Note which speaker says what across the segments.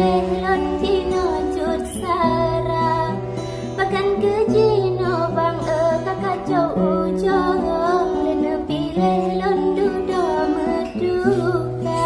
Speaker 1: pilih lon Cino cut sarang bahkan ke Cino bang kakak cow ujung lena pilih lon duda meduka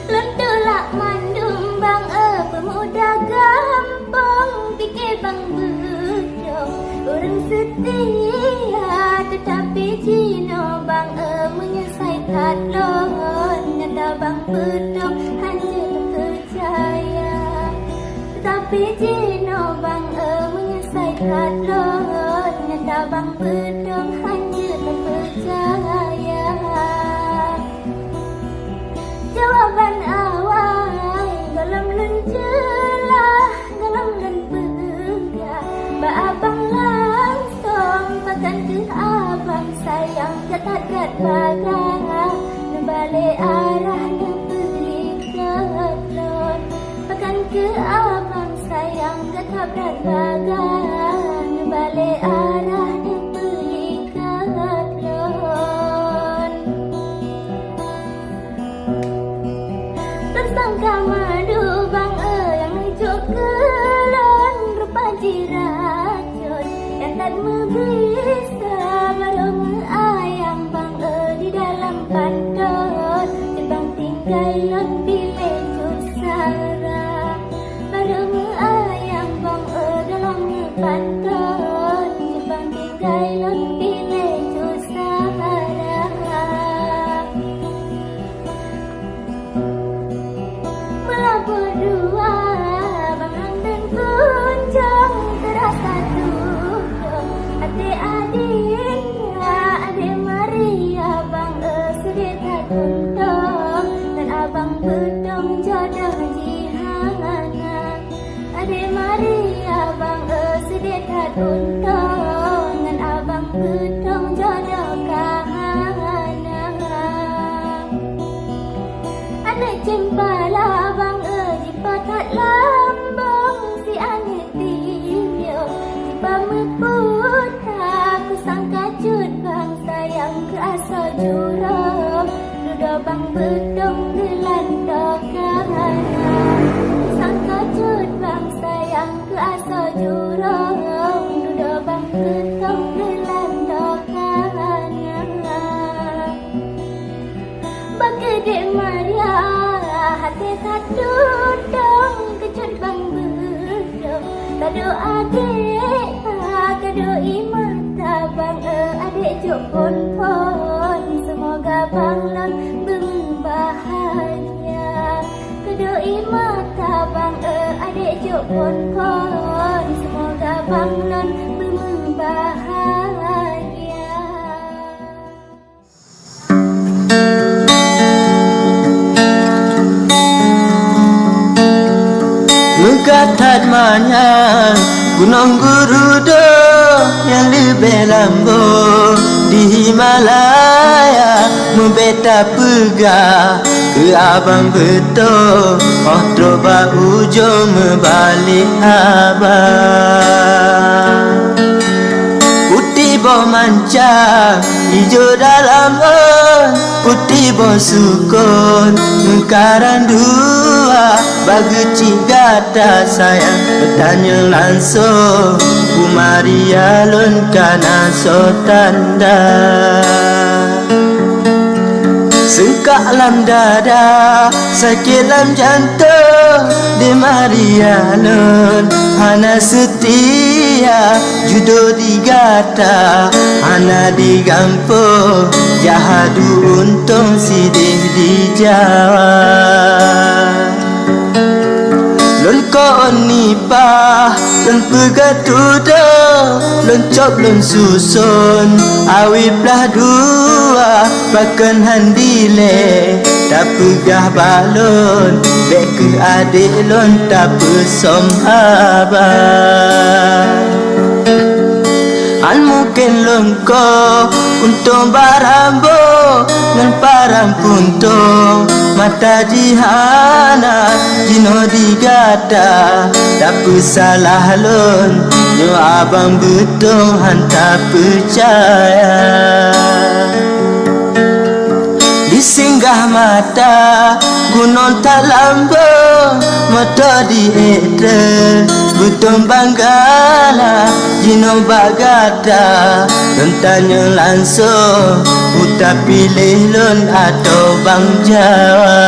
Speaker 1: lon tolak mandum bang pemuda gampang fikir bang bedong orang setia tetapi Cino bang menyesai kat lon nyata bang bedong hanya percaya tetapi Cino bang menyesai kat lon nyata bang bedong hanya percaya jawaban awal dalam lencelah dalam lempegah ba abang langsung bahkan ke abang sayang ketat-kat bagang nebalik arah nepelikat lon bahkan ke abang sayang ketat-kat bagang nebalik arah nepelikat lon tersangka madu bang yang hijuk kelon rupa jiracun yang tak bisa baru ayam bang di dalam pandon jebang tinggal lon pilih jusara baru ayam bang dalam pandon jebang tinggal lon pilih jusara berdua bangang dan kunjung terasa duduk adik-adiknya adik Maria bang sedih tak untung dan abang bedong jodoh jihana adik Maria bang sedih tak untung dan abang bedong jodoh kahana anak cempala bang patat lambang si anak tiyo tiba meput aku sangka cut bang sayang ke asa jurang duda bang bedong gelandok kahana sangka cut bang sayang ke asa jurang duda bang bedong gelandok kahana bagede Maria hati tak dudung kecut bang bedong kado adik kado imata bang adik juk pon semoga bang lon berbahagia kado imata bang adik juk pon semoga bang lon berbahagia.
Speaker 2: Mengkatat mana gunung Gurudo yang lebih lambu di Himalaya membeta pegah ke abang betul oh troba ujung membalik abang putih boh mancang hijau dalam putih boh sukun mengkaran dua bagi cigata sayang bertanya langsung Bu Maria lun kana so tanda sengkak lam dada sakit lam jantung di Maria lun hana setia judo digata hana digampung jahadu untung sidih dijawa lun ko nipah lun pegatudo lun cop lun susun awi belah dua bahkan handile tak pegah balon bek ke adik lun tak pesom abang an mungkin lengko untung barambo ngan parang puntung mata jihana jino digata tak salah lon nyo abang betul hanta percaya Disinggah mata gunung talambo mata di eter butung banggala jino bagada tanya langsung udah pilih lon atau bang Jawa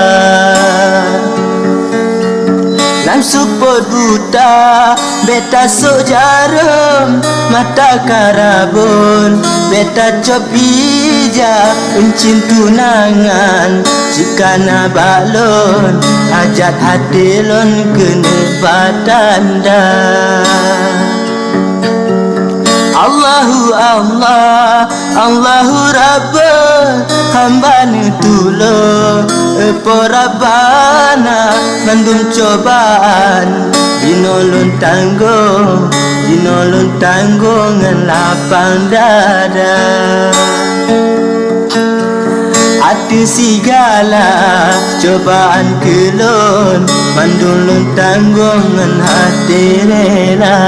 Speaker 2: Langsung pot buta beta sok jarum mata karabun beta copija encin tunangan jika na balon hajat hati lon kena batanda Allahu Allah Allahu Rabba hamba ni tulung Epo Rabbana mandum cobaan Jinolon tanggung ngan lapang dada Hati segala cobaan kelon mandum tanggung ngan hati rela